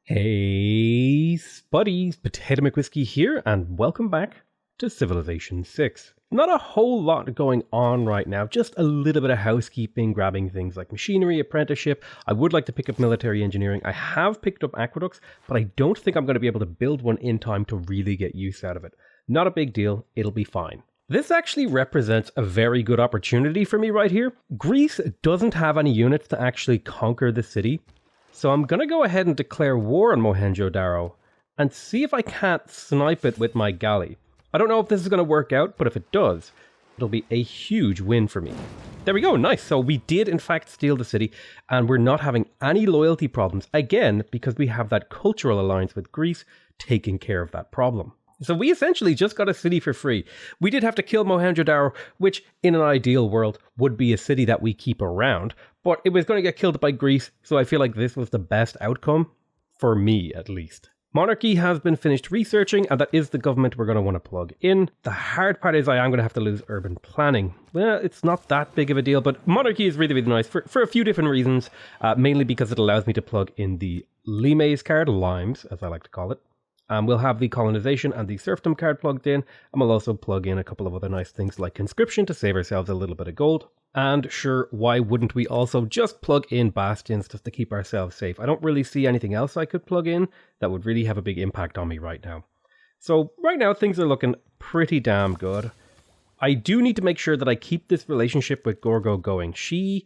Hey, Spuddies, PotatoMcWhiskey here, and welcome back to Civilization 6. Not a whole lot going on right now, just a little bit of housekeeping, grabbing things like machinery, apprenticeship. I would like to pick up military engineering. I have picked up aqueducts, but I don't think I'm going to be able to build one in time to really get use out of it. Not a big deal, it'll be fine. This actually represents a very good opportunity for me right here. Greece doesn't have any units to actually conquer the city. So I'm going to go ahead and declare war on Mohenjo-Daro and see if I can't snipe it with my galley. I don't know if this is going to work out, but if it does, it'll be a huge win for me. There we go, nice. So we did in fact steal the city and we're not having any loyalty problems, again, because we have that cultural alliance with Greece taking care of that problem. So we essentially just got a city for free. We did have to kill Mohenjo-Daro, which in an ideal world would be a city that we keep around, but it was going to get killed by Greece, so I feel like this was the best outcome, for me at least. Monarchy has been finished researching, and that is the government we're going to want to plug in. The hard part is I am going to have to lose urban planning. Well, it's not that big of a deal, but monarchy is really, really nice for a few different reasons, mainly because it allows me to plug in the limes card, limes, as I like to call it. We'll have the colonization and the serfdom card plugged in, and we'll also plug in a couple of other nice things like conscription to save ourselves a little bit of gold. And sure, why wouldn't we also just plug in bastions just to keep ourselves safe? I don't really see anything else I could plug in that would really have a big impact on me right now. So right now things are looking pretty damn good. I do need to make sure that I keep this relationship with Gorgo going. She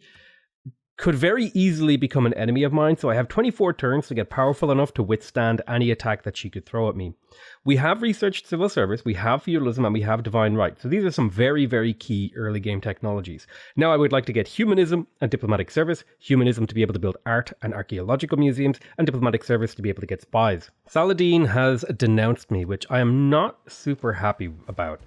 could very easily become an enemy of mine, so I have 24 turns to get powerful enough to withstand any attack that she could throw at me. We have researched civil service, we have feudalism, and we have divine right. So these are some very, very key early game technologies. Now I would like to get humanism and diplomatic service, humanism to be able to build art and archaeological museums, and diplomatic service to be able to get spies. Saladin has denounced me, which I am not super happy about.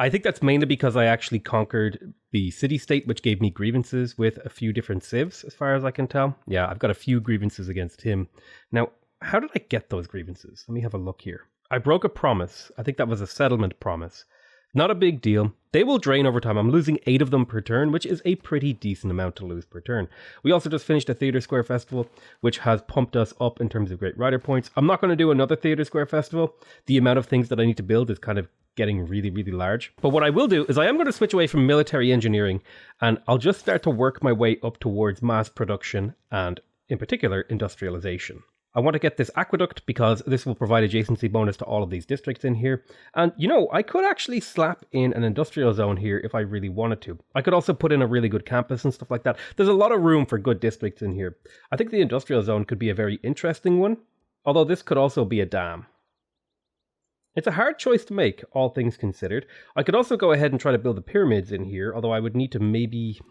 I think that's mainly because I actually conquered the city-state, which gave me grievances with a few different civs, as far as I can tell. Yeah, I've got a few grievances against him. Now, how did I get those grievances? Let me have a look here. I broke a promise. I think that was a settlement promise. Not a big deal. They will drain over time. I'm losing 8 of them per turn, which is a pretty decent amount to lose per turn. We also just finished a Theatre Square Festival, which has pumped us up in terms of Great Rider points. I'm not going to do another Theatre Square Festival. The amount of things that I need to build is kind of getting really, really large. But what I will do is I am going to switch away from military engineering, and I'll just start to work my way up towards mass production and, in particular, industrialization. I want to get this aqueduct because this will provide adjacency bonus to all of these districts in here. And, you know, I could actually slap in an industrial zone here if I really wanted to. I could also put in a really good campus and stuff like that. There's a lot of room for good districts in here. I think the industrial zone could be a very interesting one, although this could also be a dam. It's a hard choice to make, all things considered. I could also go ahead and try to build the pyramids in here, although I would need to maybe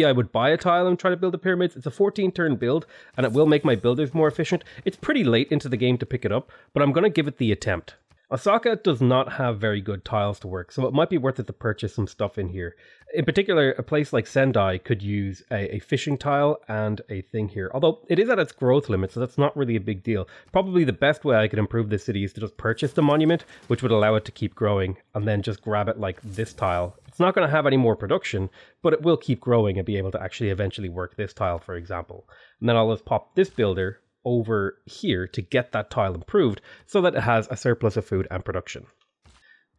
I would buy a tile and try to build the pyramids. It's a 14-turn build, and it will make my builders more efficient. It's pretty late into the game to pick it up, but I'm going to give it the attempt. Osaka does not have very good tiles to work, so it might be worth it to purchase some stuff in here. In particular, a place like Sendai could use a fishing tile and a thing here. Although it is at its growth limit, so that's not really a big deal. Probably the best way I could improve this city is to just purchase the monument, which would allow it to keep growing, and then just grab it like this tile. It's not going to have any more production, but it will keep growing and be able to actually eventually work this tile, for example. And then I'll just pop this builder over here to get that tile improved so that it has a surplus of food and production.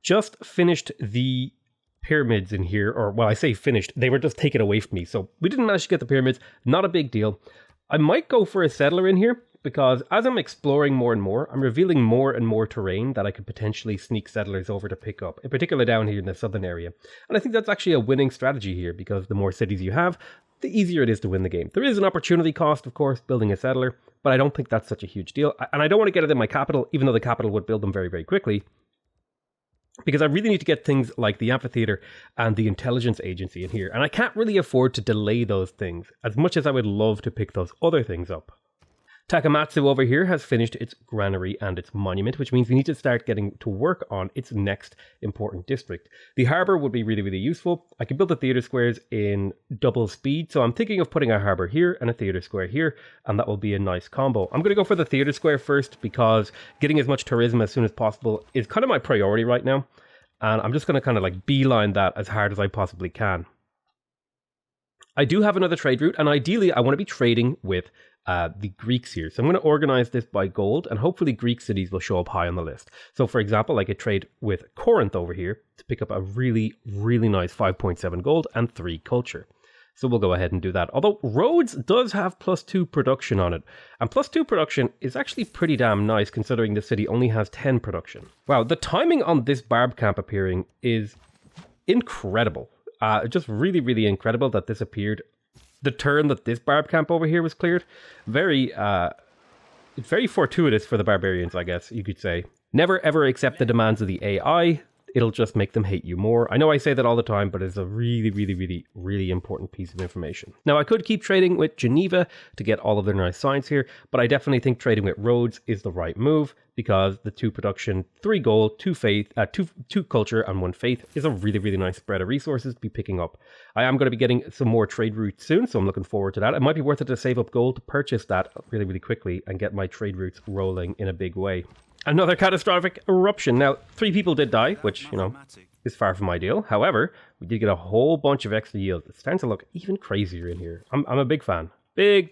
Just finished the pyramids in here, or well, I say finished, they were just taken away from me. So we didn't manage to get the pyramids, not a big deal. I might go for a settler in here because as I'm exploring more and more, I'm revealing more and more terrain that I could potentially sneak settlers over to pick up, in particular down here in the southern area. And I think that's actually a winning strategy here because the more cities you have, the easier it is to win the game. There is an opportunity cost, of course, building a settler, but I don't think that's such a huge deal. And I don't want to get it in my capital, even though the capital would build them very, very quickly, because I really need to get things like the amphitheater and the intelligence agency in here. And I can't really afford to delay those things as much as I would love to pick those other things up. Takamatsu over here has finished its granary and its monument, which means we need to start getting to work on its next important district. The harbour would be really, really useful. I can build the theatre squares in double speed, so I'm thinking of putting a harbour here and a theatre square here, and that will be a nice combo. I'm going to go for the theatre square first because getting as much tourism as soon as possible is kind of my priority right now, and I'm just going to kind of like beeline that as hard as I possibly can. I do have another trade route, and ideally I want to be trading with the Greeks here. So I'm going to organize this by gold, and hopefully Greek cities will show up high on the list. So for example, I could trade with Corinth over here to pick up a really, really nice 5.7 gold and 3 culture. So we'll go ahead and do that. Although Rhodes does have +2 production on it. And +2 production is actually pretty damn nice considering the city only has 10 production. Wow, the timing on this barb camp appearing is incredible. Just really, really incredible that this appeared. The turn that this barb camp over here was cleared. Very fortuitous for the barbarians, I guess you could say. Never ever accept the demands of the AI. It'll just make them hate you more. I know I say that all the time, but it's a really, really, really, really important piece of information. Now, I could keep trading with Geneva to get all of their nice signs here, but I definitely think trading with Rhodes is the right move because the 2 production, 3 gold, 2 faith, 2 culture, and 1 faith is a really, really nice spread of resources to be picking up. I am going to be getting some more trade routes soon, so I'm looking forward to that. It might be worth it to save up gold to purchase that really, really quickly and get my trade routes rolling in a big way. Another catastrophic eruption. Now, 3 people did die, which, you know, is far from ideal. However, we did get a whole bunch of extra yield. It's starting to look even crazier in here. I'm a big fan. Big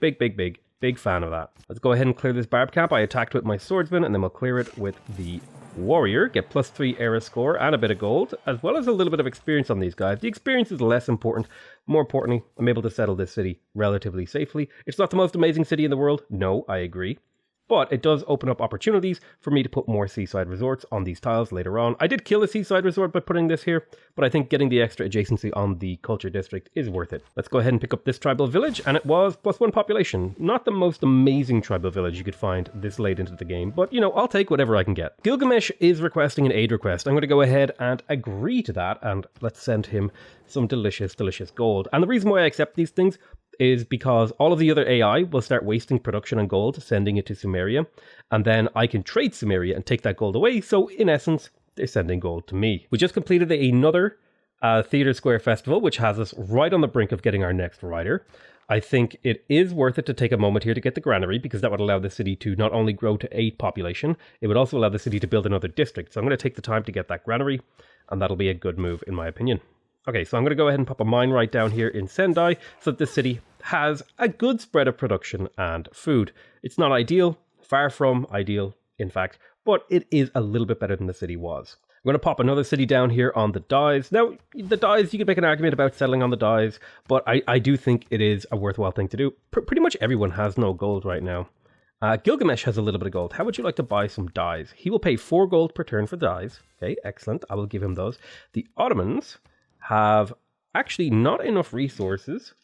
fan of that. Let's go ahead and clear this barb camp. I attacked with my swordsman, and then we'll clear it with the warrior. Get +3 era score and a bit of gold, as well as a little bit of experience on these guys. The experience is less important. More importantly, I'm able to settle this city relatively safely. It's not the most amazing city in the world. No, I agree. But it does open up opportunities for me to put more seaside resorts on these tiles later on. I did kill a seaside resort by putting this here, but I think getting the extra adjacency on the culture district is worth it. Let's go ahead and pick up this tribal village, and it was +1 population. Not the most amazing tribal village you could find this late into the game, but you know, I'll take whatever I can get. Gilgamesh is requesting an aid request. I'm going to go ahead and agree to that, and let's send him some delicious, delicious gold. And the reason why I accept these things is because all of the other AI will start wasting production on gold, sending it to Sumeria, and then I can trade Sumeria and take that gold away, so in essence, they're sending gold to me. We just completed another Theatre Square Festival, which has us right on the brink of getting our next rider. I think it is worth it to take a moment here to get the granary, because that would allow the city to not only grow to 8 population, it would also allow the city to build another district. So I'm going to take the time to get that granary, and that'll be a good move in my opinion. Okay, so I'm going to go ahead and pop a mine right down here in Sendai so that this city has a good spread of production and food. It's not ideal, far from ideal, in fact, but it is a little bit better than the city was. I'm going to pop another city down here on the dies. Now, the dies, you could make an argument about settling on the dies, but I do think it is a worthwhile thing to do. Pretty much everyone has no gold right now. Gilgamesh has a little bit of gold. How would you like to buy some dies? He will pay 4 gold per turn for dies. Okay, excellent. I will give him those. The Ottomans have actually not enough resources,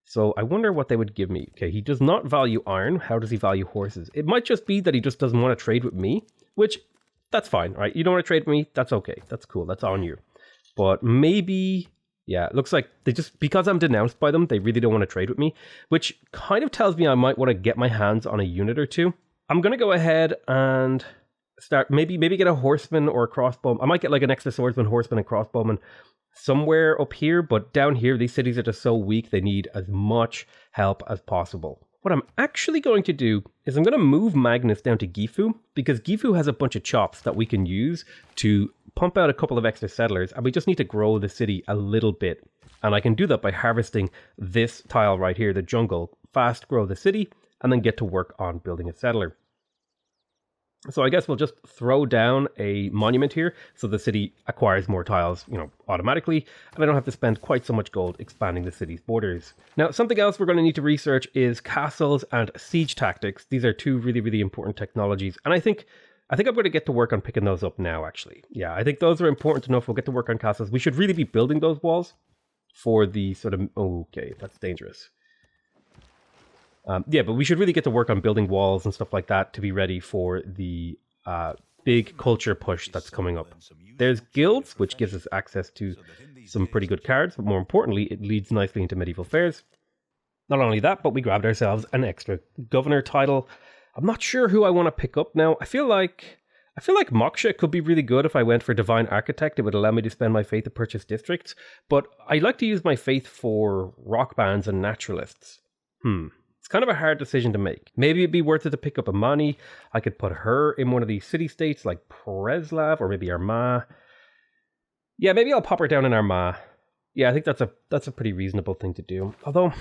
so I wonder what they would give me. Okay, he does not value iron. How does he value horses? It might just be that he just doesn't want to trade with me, which, that's fine, right? You don't want to trade with me, that's okay. That's cool, that's on you. But maybe, yeah, it looks like they just, because I'm denounced by them, they really don't want to trade with me, which kind of tells me I might want to get my hands on a unit or two. I'm going to go ahead and start, maybe get a horseman or a crossbowman. I might get like an extra swordsman, horseman, and crossbowman somewhere up here, but down here, these cities are just so weak, they need as much help as possible. What I'm actually going to do is I'm going to move Magnus down to Gifu, because Gifu has a bunch of chops that we can use to pump out a couple of extra settlers, and we just need to grow the city a little bit. And I can do that by harvesting this tile right here, the jungle, fast grow the city, and then get to work on building a settler. So I guess we'll just throw down a monument here so the city acquires more tiles, you know, automatically, and I don't have to spend quite so much gold expanding the city's borders. Now, something else we're going to need to research is castles and siege tactics. These are 2 really, really important technologies, and I think I'm going to get to work on picking those up now, actually. Yeah, I think those are important enough. We'll get to work on castles. We should really be building those walls for the sort of... Okay, that's dangerous. Yeah, but we should really get to work on building walls and stuff like that to be ready for the big culture push that's coming up. There's guilds, which gives us access to some pretty good cards, but more importantly, it leads nicely into medieval fairs. Not only that, but we grabbed ourselves an extra governor title. I'm not sure who I want to pick up now. I feel like Moksha could be really good if I went for Divine Architect. It would allow me to spend my faith to purchase districts, but I like to use my faith for rock bands and naturalists. It's kind of a hard decision to make. Maybe it'd be worth it to pick up Amani. I could put her in one of these city-states like Preslav or maybe Armagh. Yeah, maybe I'll pop her down in Armagh. Yeah, I think that's a pretty reasonable thing to do. Although,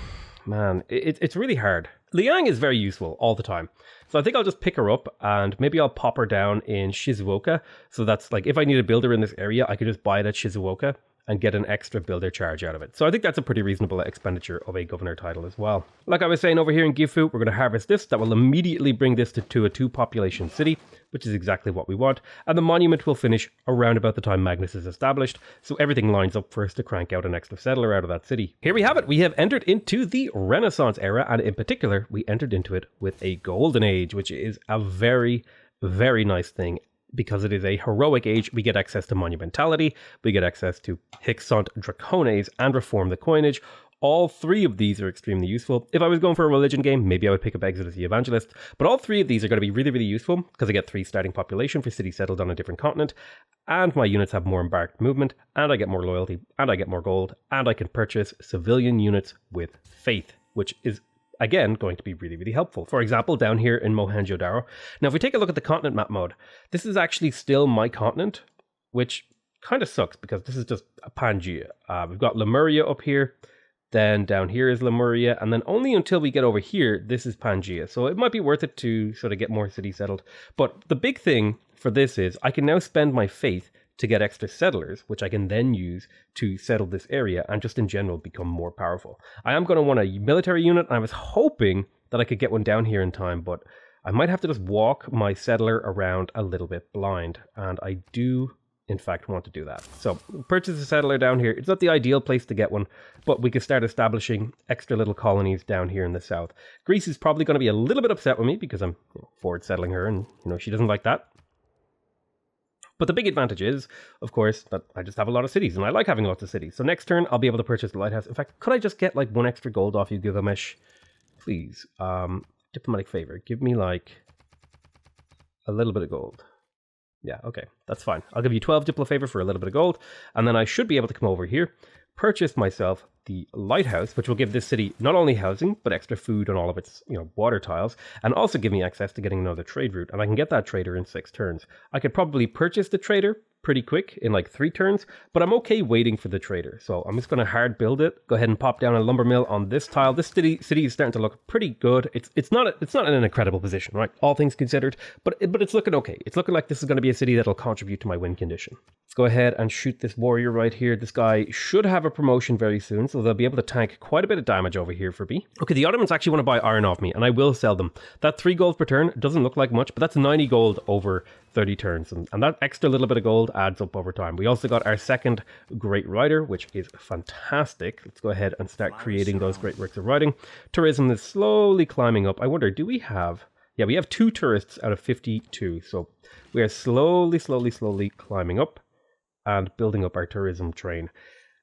man, it's really hard. Liang is very useful all the time. So I think I'll just pick her up and maybe I'll pop her down in Shizuoka. So that's like, if I need a builder in this area, I could just buy it at Shizuoka and get an extra builder charge out of it. So I think that's a pretty reasonable expenditure of a governor title as well. Like I was saying over here in Gifu, we're going to harvest this. That will immediately bring this to a 2-population city, which is exactly what we want. And the monument will finish around about the time Magnus is established. So everything lines up for us to crank out an extra settler out of that city. Here we have it. We have entered into the Renaissance era. And in particular, we entered into it with a golden age, which is a very, very nice thing. Because it is a heroic age, we get access to monumentality, we get access to Hic-Sunt Dracones, and reform the coinage. All 3 of these are extremely useful. If I was going for a religion game, maybe I would pick up Exodus the Evangelist, but all 3 of these are going to be really, really useful because I get 3 starting population for cities settled on a different continent, and my units have more embarked movement, and I get more loyalty, and I get more gold, and I can purchase civilian units with faith, which is again, going to be really, really helpful. For example, down here in Mohenjo-Daro. Now, if we take a look at the continent map mode, this is actually still my continent, which kind of sucks because this is just a Pangaea. We've got Lemuria up here, then down here is Lemuria, and then only until we get over here, this is Pangaea. So it might be worth it to sort of get more cities settled. But the big thing for this is I can now spend my faith to get extra settlers, which I can then use to settle this area and just in general become more powerful. I am going to want a military unit, and I was hoping that I could get one down here in time, but I might have to just walk my settler around a little bit blind, and I do in fact want to do that. So purchase a settler down here. It's not the ideal place to get one, but we could start establishing extra little colonies down here in the south. Greece is probably going to be a little bit upset with me because I'm forward settling her, and she doesn't like that. But the big advantage is, of course, that I just have a lot of cities, and I like having lots of cities. So next turn, I'll be able to purchase the lighthouse. In fact, could I just get like 1 extra gold off you, Gilgamesh? Please. Diplomatic favor. Give me like a little bit of gold. Yeah, okay, that's fine. I'll give you 12 diplo favor for a little bit of gold, and then I should be able to come over here, purchase myself the lighthouse, which will give this city not only housing, but extra food on all of its, water tiles, and also give me access to getting another trade route. And I can get that trader in 6 turns. I could probably purchase the trader pretty quick in like 3 turns, but I'm okay waiting for the trader. So I'm just going to hard build it. Go ahead and pop down a lumber mill on this tile. This city is starting to look pretty good. It's not in an incredible position, right? All things considered, but it's looking okay. It's looking like this is going to be a city that'll contribute to my win condition. Let's go ahead and shoot this warrior right here. This guy should have a promotion very soon, so they'll be able to tank quite a bit of damage over here for me. Okay, the Ottomans actually want to buy iron off me, and I will sell them. That 3 gold per turn doesn't look like much, but that's 90 gold over 30 turns, and that extra little bit of gold adds up over time. We also got our second great writer, which is fantastic. Let's go ahead and start creating those great works of writing. Tourism is slowly climbing up. I wonder, do we have... Yeah, we have 2 tourists out of 52, so we are slowly climbing up and building up our tourism train.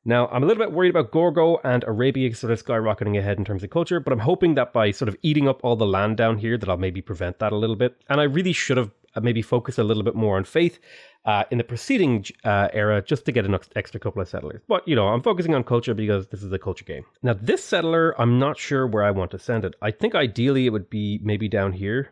Now, I'm a little bit worried about Gorgo and Arabia sort of skyrocketing ahead in terms of culture, but I'm hoping that by sort of eating up all the land down here that I'll maybe prevent that a little bit. And I really should have maybe focused a little bit more on faith in the preceding era just to get an extra couple of settlers. But, I'm focusing on culture because this is a culture game. Now, this settler, I'm not sure where I want to send it. I think ideally it would be maybe down here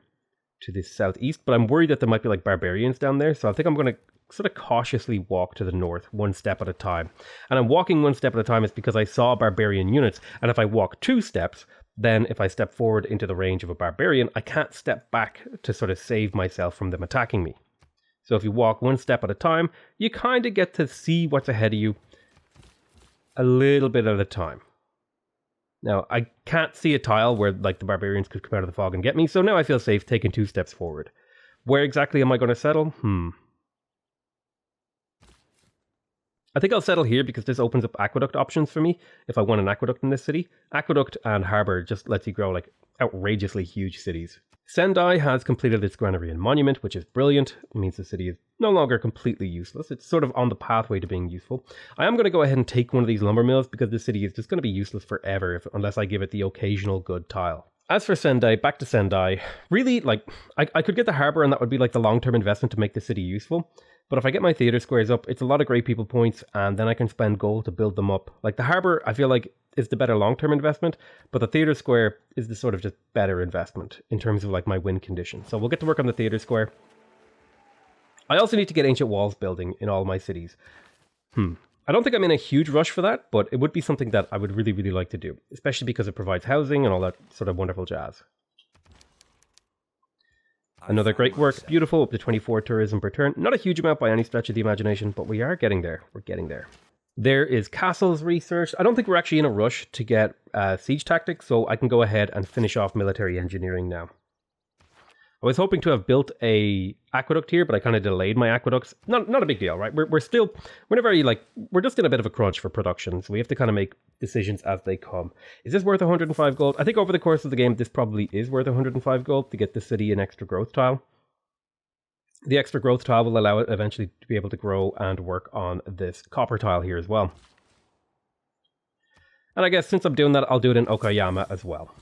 to the southeast, but I'm worried that there might be like barbarians down there. So I think I'm going to sort of cautiously walk to the north 1 step at a time. And I'm walking 1 step at a time is because I saw barbarian units. And if I walk 2 steps, then if I step forward into the range of a barbarian, I can't step back to sort of save myself from them attacking me. So if you walk 1 step at a time, you kind of get to see what's ahead of you a little bit at a time. Now, I can't see a tile where like the barbarians could come out of the fog and get me, so now I feel safe taking 2 steps forward. Where exactly am I going to settle? I think I'll settle here because this opens up aqueduct options for me if I want an aqueduct in this city. Aqueduct and harbour just lets you grow like outrageously huge cities. Sendai has completed its Granarian monument, which is brilliant. It means the city is no longer completely useless. It's sort of on the pathway to being useful. I am going to go ahead and take one of these lumber mills because the city is just going to be useless forever unless I give it the occasional good tile. As for Sendai, back to Sendai, really, like, I could get the harbour and that would be like the long-term investment to make the city useful. But if I get my theatre squares up, it's a lot of great people points, and then I can spend gold to build them up. Like the harbour, I feel like is the better long-term investment, but the theatre square is the sort of just better investment in terms of like my win condition. So we'll get to work on the theatre square. I also need to get ancient walls building in all my cities. I don't think I'm in a huge rush for that, but it would be something that I would really, really like to do, especially because it provides housing and all that sort of wonderful jazz. Another great work, beautiful, up to 24 tourism per turn. Not a huge amount by any stretch of the imagination, but we are getting there. We're getting there. There is castles research. I don't think we're actually in a rush to get siege tactics, so I can go ahead and finish off military engineering now. I was hoping to have built a aqueduct here, but I kind of delayed my aqueducts. Not a big deal, right? We're just in a bit of a crunch for production, so we have to kind of make decisions as they come. Is this worth 105 gold? I think over the course of the game, this probably is worth 105 gold to get the city an extra growth tile. The extra growth tile will allow it eventually to be able to grow and work on this copper tile here as well. And I guess since I'm doing that, I'll do it in Okayama as well.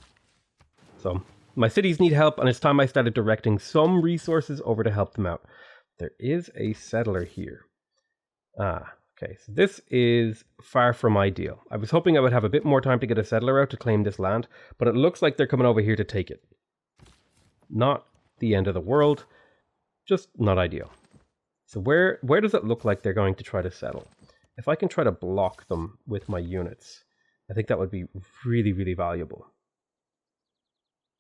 So my cities need help, and it's time I started directing some resources over to help them out. There is a settler here. Okay, so this is far from ideal. I was hoping I would have a bit more time to get a settler out to claim this land, but it looks like they're coming over here to take it. Not the end of the world, just not ideal. So where does it look like they're going to try to settle? If I can try to block them with my units, I think that would be really, really valuable.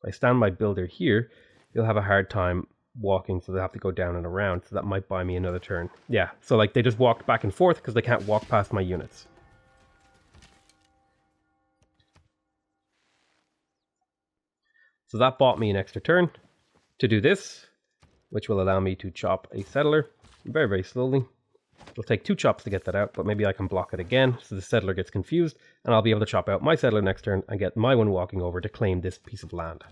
If I stand my builder here, he'll have a hard time walking, so they have to go down and around, so that might buy me another turn. Yeah, so like they just walked back and forth because they can't walk past my units. So that bought me an extra turn to do this, which will allow me to chop a settler very, very slowly. It'll take 2 chops to get that out, but maybe I can block it again so the settler gets confused, and I'll be able to chop out my settler next turn and get my one walking over to claim this piece of land.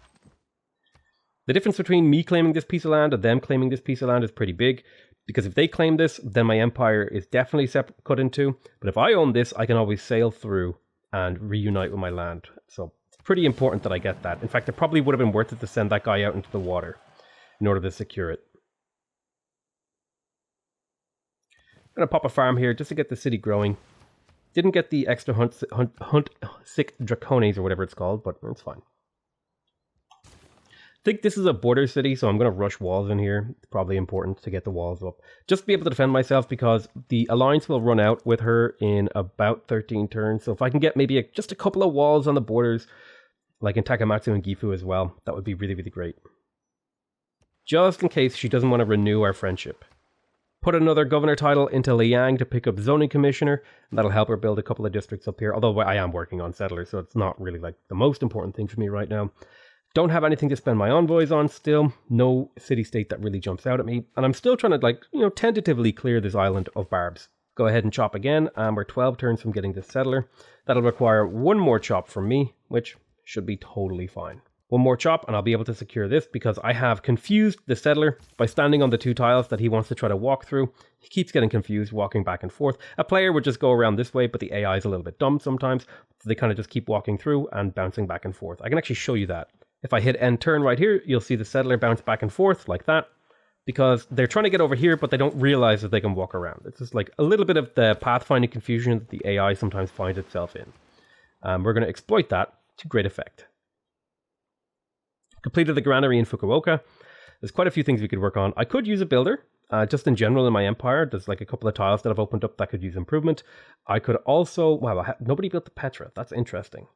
The difference between me claiming this piece of land and them claiming this piece of land is pretty big, because if they claim this, then my empire is definitely cut in two. But if I own this, I can always sail through and reunite with my land. So it's pretty important that I get that. In fact, it probably would have been worth it to send that guy out into the water in order to secure it. I'm going to pop a farm here just to get the city growing. Didn't get the extra hunt sick dracones or whatever it's called, but it's fine. I think this is a border city, so I'm going to rush walls in here. It's probably important to get the walls up. Just to be able to defend myself, because the alliance will run out with her in about 13 turns. So if I can get maybe just a couple of walls on the borders, like in Takamatsu and Gifu as well, that would be really, really great. Just in case she doesn't want to renew our friendship. Put another governor title into Liang to pick up zoning commissioner, and that'll help her build a couple of districts up here. Although I am working on settlers, so it's not really like the most important thing for me right now. Don't have anything to spend my envoys on still. No city-state that really jumps out at me. And I'm still trying to, tentatively clear this island of barbs. Go ahead and chop again, and we're 12 turns from getting this settler. That'll require one more chop from me, which should be totally fine. One more chop, and I'll be able to secure this, because I have confused the settler by standing on the 2 tiles that he wants to try to walk through. He keeps getting confused, walking back and forth. A player would just go around this way, but the AI is a little bit dumb sometimes. So they kind of just keep walking through and bouncing back and forth. I can actually show you that. If I hit end turn right here, you'll see the settler bounce back and forth like that, because they're trying to get over here, but they don't realize that they can walk around. It's just like a little bit of the pathfinding confusion that the AI sometimes finds itself in. We're going to exploit that to great effect. Completed the granary in Fukuoka. There's quite a few things we could work on. I could use a builder, just in general in my empire. There's like a couple of tiles that have opened up that could use improvement. I could also, wow, nobody built the Petra. That's interesting.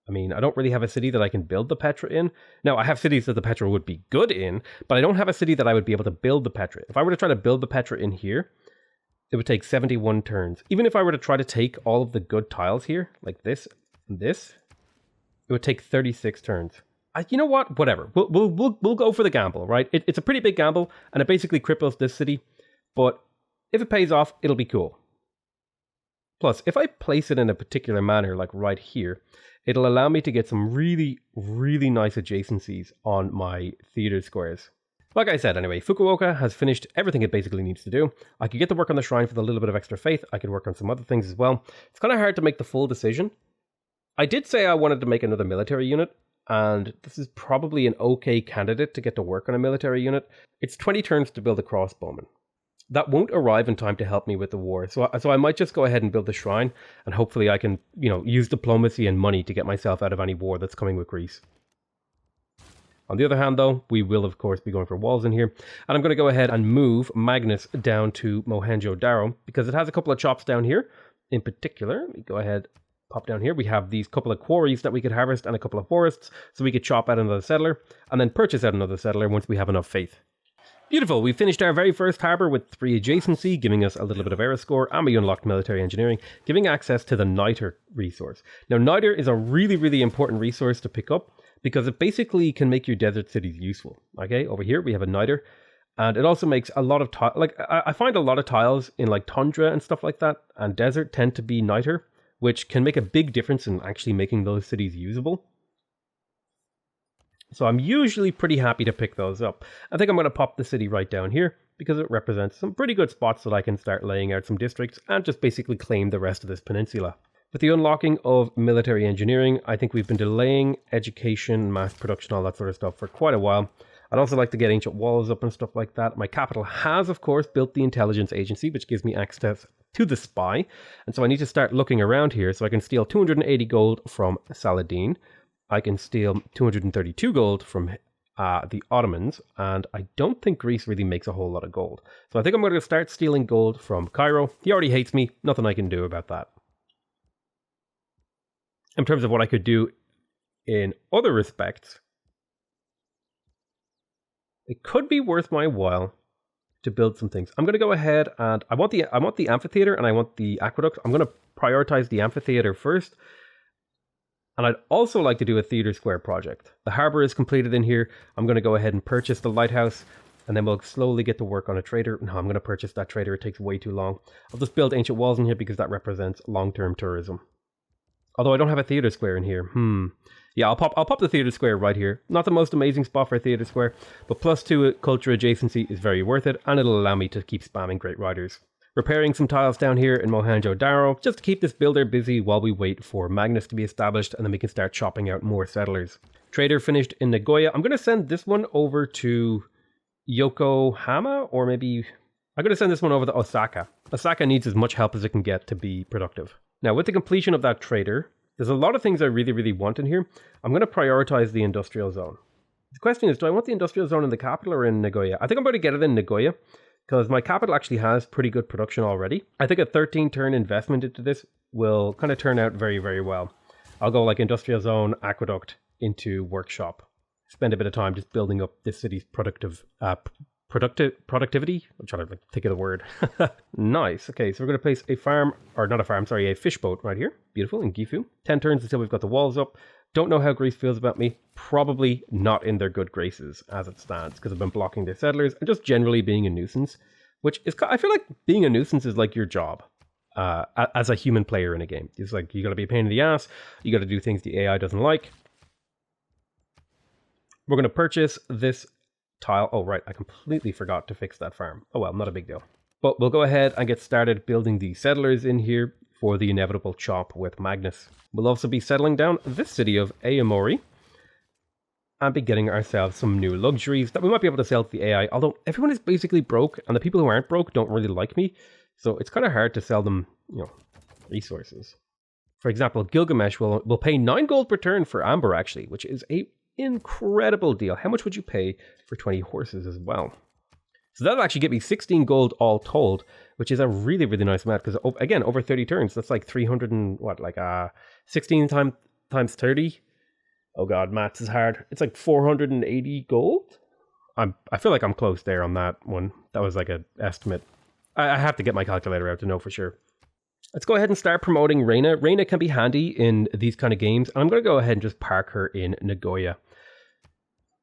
I mean, I don't really have a city that I can build the Petra in. Now, I have cities that the Petra would be good in, but I don't have a city that I would be able to build the Petra. If I were to try to build the Petra in here, it would take 71 turns. Even if I were to try to take all of the good tiles here, like this and this, it would take 36 turns. You know what? Whatever. We'll go for the gamble, right? It's a pretty big gamble, and it basically cripples this city. But if it pays off, it'll be cool. Plus, if I place it in a particular manner, like right here, it'll allow me to get some really, really nice adjacencies on my theater squares. Like I said, anyway, Fukuoka has finished everything it basically needs to do. I could get to work on the shrine for a little bit of extra faith. I could work on some other things as well. It's kind of hard to make the full decision. I did say I wanted to make another military unit, and this is probably an okay candidate to get to work on a military unit. It's 20 turns to build a crossbowman. That won't arrive in time to help me with the war. So I might just go ahead and build the shrine, and hopefully I can, use diplomacy and money to get myself out of any war that's coming with Greece. On the other hand, though, we will, of course, be going for walls in here. And I'm going to go ahead and move Magnus down to Mohenjo-Daro because it has a couple of chops down here. In particular, let me go ahead, pop down here. We have these couple of quarries that we could harvest and a couple of forests. So we could chop out another settler and then purchase out another settler once we have enough faith. Beautiful. We finished our very first harbour with 3 adjacency, giving us a little bit of era score, and we unlocked military engineering, giving access to the niter resource. Now, niter is a really, really important resource to pick up because it basically can make your desert cities useful. Okay, over here we have a niter, and it also makes a lot of I find a lot of tiles in like tundra and stuff like that, and desert tend to be niter, which can make a big difference in actually making those cities usable. So I'm usually pretty happy to pick those up. I think I'm going to pop the city right down here because it represents some pretty good spots that I can start laying out some districts and just basically claim the rest of this peninsula. With the unlocking of military engineering, I think we've been delaying education, mass production, all that sort of stuff for quite a while. I'd also like to get ancient walls up and stuff like that. My capital has, of course, built the intelligence agency, which gives me access to the spy. And so I need to start looking around here so I can steal 280 gold from Saladin. I can steal 232 gold from the Ottomans, and I don't think Greece really makes a whole lot of gold. So I think I'm going to start stealing gold from Cairo. He already hates me, nothing I can do about that. In terms of what I could do in other respects, it could be worth my while to build some things. I'm going to go ahead and I want the amphitheater and I want the aqueduct. I'm going to prioritize the amphitheater first. And I'd also like to do a theater square project. The harbour is completed in here. I'm going to go ahead and purchase the lighthouse, and then we'll slowly get to work on a trader. No, I'm going to purchase that trader. It takes way too long. I'll just build ancient walls in here because that represents long-term tourism. Although I don't have a theater square in here. Yeah, I'll pop the theater square right here. Not the most amazing spot for a theater square, but +2 culture adjacency is very worth it, and it'll allow me to keep spamming great riders. Repairing some tiles down here in Mohenjo-Daro, just to keep this builder busy while we wait for Magnus to be established, and then we can start chopping out more settlers. Trader finished in Nagoya. I'm going to send this one over to Yokohama, or maybe I'm going to send this one over to Osaka. Osaka needs as much help as it can get to be productive. Now, with the completion of that trader, there's a lot of things I really, really want in here. I'm going to prioritize the industrial zone. The question is, do I want the industrial zone in the capital or in Nagoya? I think I'm going to get it in Nagoya, because my capital actually has pretty good production already. I think a 13-turn investment into this will kind of turn out very, very well. I'll go like industrial zone, aqueduct into workshop. Spend a bit of time just building up this city's productivity. I'm trying to think of the word. Nice. Okay, so we're going to place a farm, or not a farm, sorry, a fish boat right here. Beautiful, in Gifu. 10 turns until we've got the walls up. Don't know how Greece feels about me. Probably not in their good graces as it stands, because I've been blocking their settlers and just generally being a nuisance, which is, I feel like being a nuisance is like your job as a human player in a game. It's like, you got to be a pain in the ass. You got to do things the AI doesn't like. We're going to purchase this tile. Oh, right. I completely forgot to fix that farm. Oh, well, not a big deal. But we'll go ahead and get started building the settlers in here for the inevitable chop with Magnus. We'll also be settling down this city of Aomori and be getting ourselves some new luxuries that we might be able to sell to the AI, although everyone is basically broke and the people who aren't broke don't really like me, so it's kind of hard to sell them, resources. For example, Gilgamesh will pay 9 gold per turn for Amber, actually, which is a incredible deal. How much would you pay for 20 horses as well? So that'll actually get me 16 gold all told, which is a really, really nice amount, because again, over 30 turns, that's like 300 and 16 times 30. Oh god, maths is hard. It's like 480 gold. I feel like I'm close there on that one. That was like an estimate. I have to get my calculator out to know for sure. Let's go ahead and start promoting Reina. Reina can be handy in these kind of games, and I'm going to go ahead and just park her in Nagoya.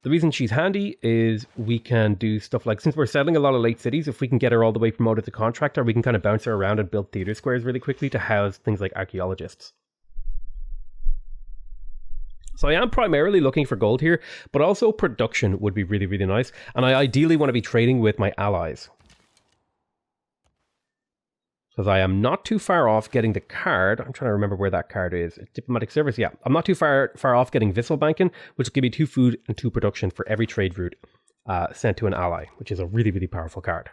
The reason she's handy is we can do stuff like, since we're settling a lot of late cities, if we can get her all the way promoted to contractor, we can kind of bounce her around and build theater squares really quickly to house things like archaeologists. So I am primarily looking for gold here, but also production would be really, really nice. And I ideally want to be trading with my allies, because I am not too far off getting the card. I'm trying to remember where that card is. Diplomatic service, yeah. I'm not too far off getting Vissel Banking, which will give me 2 food and 2 production for every trade route sent to an ally, which is a really, really powerful card.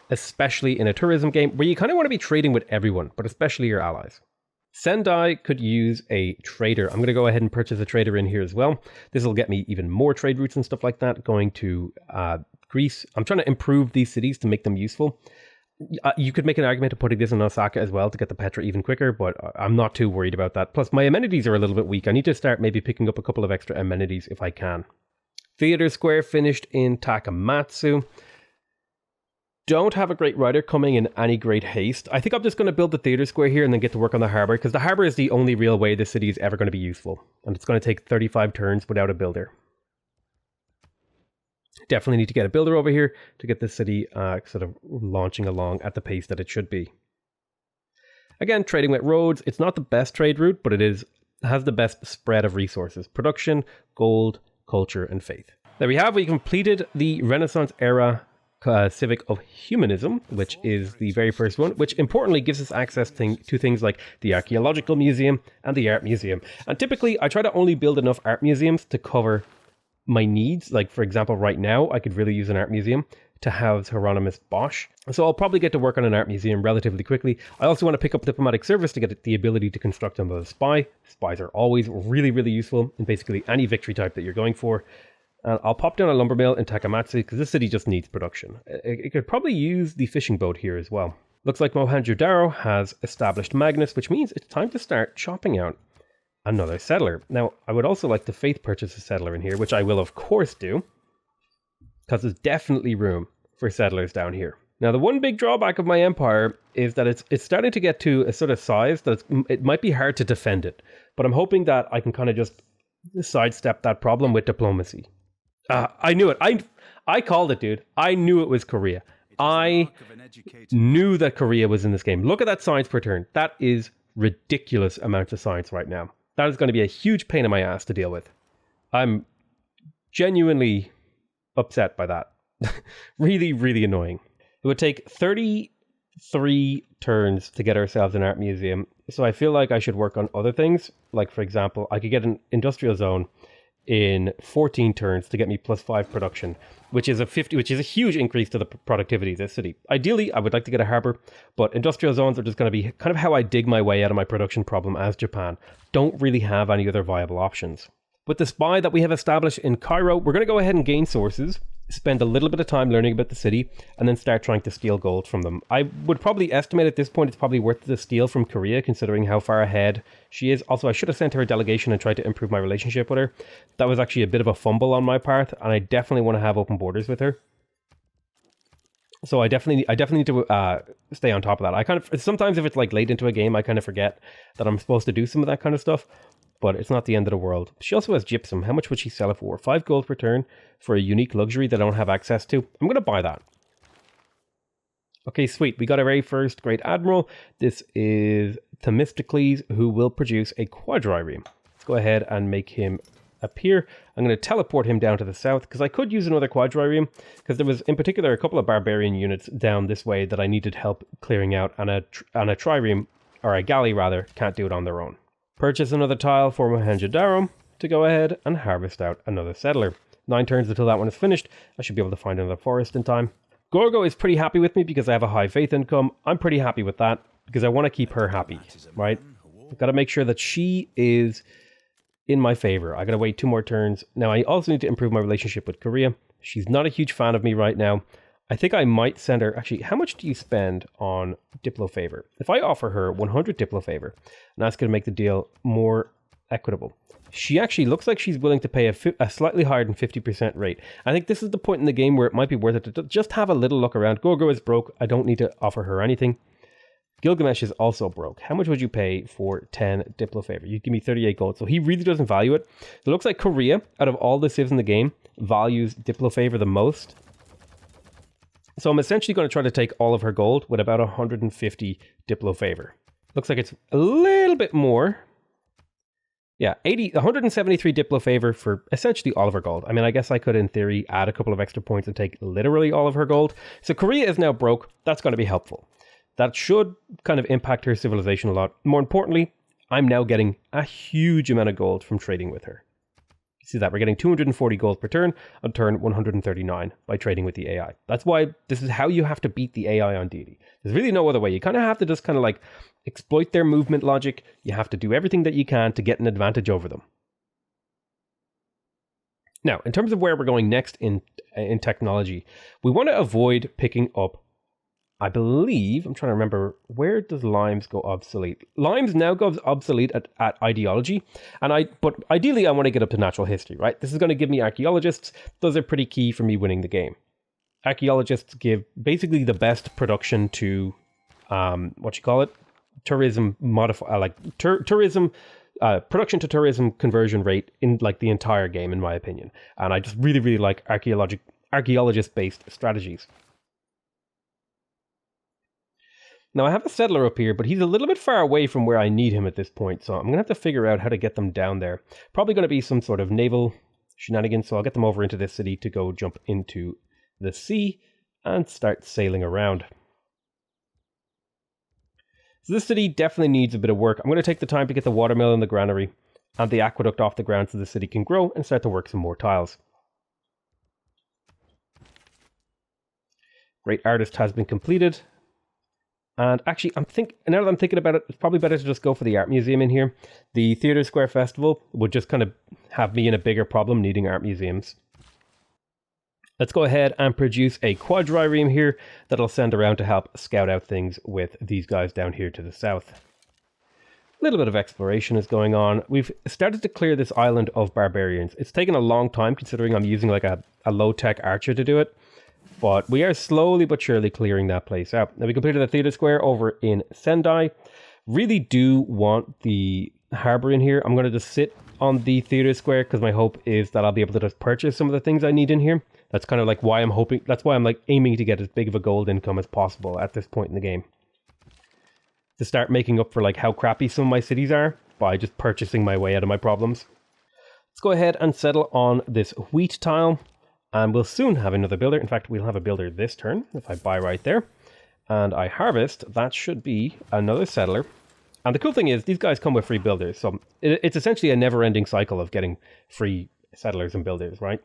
Especially in a tourism game where you kind of want to be trading with everyone, but especially your allies. Sendai could use a trader. I'm going to go ahead and purchase a trader in here as well. This will get me even more trade routes and stuff like that. Going to Greece. I'm trying to improve these cities to make them useful. You could make an argument of putting this in Osaka as well to get the Petra even quicker, but I'm not too worried about that. Plus, my amenities are a little bit weak. I need to start maybe picking up a couple of extra amenities if I can. Theater Square finished in Takamatsu. Don't have a great writer coming in any great haste. I think I'm just going to build the theater square here and then get to work on the harbour, because the harbour is the only real way this city is ever going to be useful. And it's going to take 35 turns without a builder. Definitely need to get a builder over here to get this city sort of launching along at the pace that it should be. Again, trading with roads. It's not the best trade route, but it has the best spread of resources. Production, gold, culture, and faith. There we have. We completed the Renaissance era Civic of Humanism, which is the very first one, which importantly gives us access to things like the Archaeological Museum and the Art Museum. And typically, I try to only build enough art museums to cover my needs. Like, for example, right now, I could really use an art museum to house Hieronymus Bosch. So I'll probably get to work on an art museum relatively quickly. I also want to pick up diplomatic service to get the ability to construct another spy. Spies are always really, really useful in basically any victory type that you're going for. And I'll pop down a lumber mill in Takamatsu because this city just needs production. It could probably use the fishing boat here as well. Looks like Mohenjo-Daro has established Magnus, which means it's time to start chopping out another settler. Now, I would also like to faith purchase a settler in here, which I will of course do, because there's definitely room for settlers down here. Now, the one big drawback of my empire is that it's starting to get to a sort of size that it might be hard to defend it. But I'm hoping that I can kind of just sidestep that problem with diplomacy. I knew it. I called it, dude. I knew it was Korea. I knew that Korea was in this game. Look at that science per turn. That is ridiculous amounts of science right now. That is going to be a huge pain in my ass to deal with. I'm genuinely upset by that. Really, really annoying. It would take 33 turns to get ourselves an art museum. So I feel like I should work on other things. Like, for example, I could get an industrial zone in 14 turns to get me +5 production, which is a huge increase to the productivity of this city. Ideally, I would like to get a harbor, but industrial zones are just going to be kind of how I dig my way out of my production problem as Japan. Don't really have any other viable options. With the spy that we have established in Cairo, we're going to go ahead and gain sources, spend a little bit of time learning about the city, and then start trying to steal gold from them. I would probably estimate at this point it's probably worth the steal from Korea, considering how far ahead she is. Also, I should have sent her a delegation and tried to improve my relationship with her. That was actually a bit of a fumble on my part, and I definitely want to have open borders with her. So I definitely need to stay on top of that. Sometimes if it's like late into a game, I kind of forget that I'm supposed to do some of that kind of stuff. But it's not the end of the world. She also has gypsum. How much would she sell it for? 5 gold per turn for a unique luxury that I don't have access to. I'm going to buy that. Okay, sweet. We got our very first Great Admiral. This is Themistocles, who will produce a quadrireme. Let's go ahead and make him appear. I'm going to teleport him down to the south, because I could use another quadrireme, because there was, in particular, a couple of barbarian units down this way that I needed help clearing out, and a trireme, or a galley rather, can't do it on their own. Purchase another tile for Mohenjo-Daro to go ahead and harvest out another settler. 9 turns until that one is finished. I should be able to find another forest in time. Gorgo is pretty happy with me because I have a high faith income. I'm pretty happy with that because I want to keep her happy, right? I've got to make sure that she is in my favor. I got to wait 2 more turns. Now, I also need to improve my relationship with Korea. She's not a huge fan of me right now. I think I might send her... Actually, how much do you spend on Diplo Favor? If I offer her 100 Diplo Favor, and that's going to make the deal more equitable. She actually looks like she's willing to pay a slightly higher than 50% rate. I think this is the point in the game where it might be worth it to just have a little look around. Gorgo is broke. I don't need to offer her anything. Gilgamesh is also broke. How much would you pay for 10 Diplo Favor? You'd give me 38 gold. So he really doesn't value it. It looks like Korea, out of all the civs in the game, values Diplo Favor the most. So I'm essentially going to try to take all of her gold with about 150 Diplo Favor. Looks like it's a little bit more. Yeah, 173 Diplo Favor for essentially all of her gold. I mean, I guess I could, in theory, add a couple of extra points and take literally all of her gold. So Korea is now broke. That's going to be helpful. That should kind of impact her civilization a lot. More importantly, I'm now getting a huge amount of gold from trading with her. You see that we're getting 240 gold per turn on turn 139 by trading with the AI. That's why this is how you have to beat the AI on Deity. There's really no other way. You kind of have to just kind of like exploit their movement logic. You have to do everything that you can to get an advantage over them. Now, in terms of where we're going next in technology, we want to avoid picking up, I believe, I'm trying to remember, where does limes go obsolete? Limes now goes obsolete at ideology, but ideally I want to get up to natural history, right? This is going to give me archaeologists. Those are pretty key for me winning the game. Archaeologists give basically the best production to, tourism production to tourism conversion rate in like the entire game, in my opinion. And I just really, really like archaeologist-based strategies. Now, I have a settler up here, but he's a little bit far away from where I need him at this point, so I'm going to have to figure out how to get them down there. Probably going to be some sort of naval shenanigans, so I'll get them over into this city to go jump into the sea and start sailing around. So this city definitely needs a bit of work. I'm going to take the time to get the watermill and the granary and the aqueduct off the ground so the city can grow and start to work some more tiles. Great Artist has been completed. And actually, now that I'm thinking about it, it's probably better to just go for the art museum in here. The Theatre Square Festival would just kind of have me in a bigger problem needing art museums. Let's go ahead and produce a quadrireme here that I'll send around to help scout out things with these guys down here to the south. A little bit of exploration is going on. We've started to clear this island of barbarians. It's taken a long time considering I'm using like a low-tech archer to do it. But we are slowly but surely clearing that place out. Now we completed the Theatre Square over in Sendai. Really do want the harbour in here. I'm going to just sit on the Theatre Square because my hope is that I'll be able to just purchase some of the things I need in here. That's kind of like why I'm hoping, that's why I'm like aiming to get as big of a gold income as possible at this point in the game. To start making up for like how crappy some of my cities are by just purchasing my way out of my problems. Let's go ahead and settle on this wheat tile. And we'll soon have another builder. In fact, we'll have a builder this turn. If I buy right there and I harvest, that should be another settler. And the cool thing is these guys come with free builders. So it's essentially a never-ending cycle of getting free settlers and builders, right?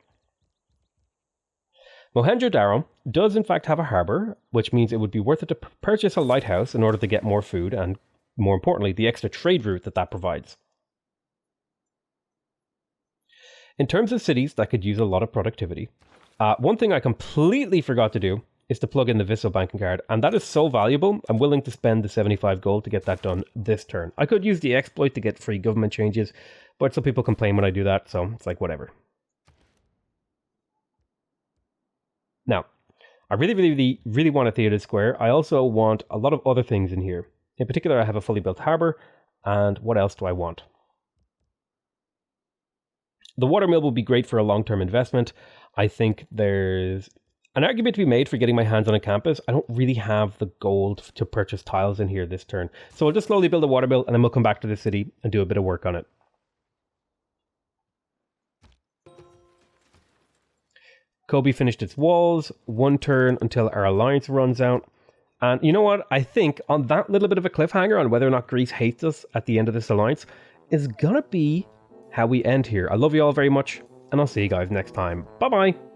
Mohenjo-Daro does in fact have a harbour, which means it would be worth it to purchase a lighthouse in order to get more food and, more importantly, the extra trade route that provides. In terms of cities that could use a lot of productivity, one thing I completely forgot to do is to plug in the Vissel banking card, and that is so valuable, I'm willing to spend the 75 gold to get that done this turn. I could use the exploit to get free government changes, but some people complain when I do that, so it's like whatever. Now, I really want a Theatre Square. I also want a lot of other things in here. In particular, I have a fully built harbour, and what else do I want? The watermill will be great for a long-term investment. I think there's an argument to be made for getting my hands on a campus. I don't really have the gold to purchase tiles in here this turn. So I'll just slowly build a watermill and then we'll come back to the city and do a bit of work on it. Kobe finished its walls, one turn until our alliance runs out. And you know what? I think on that little bit of a cliffhanger on whether or not Greece hates us at the end of this alliance is gonna be how we end here. I love you all very much, and I'll see you guys next time. Bye-bye!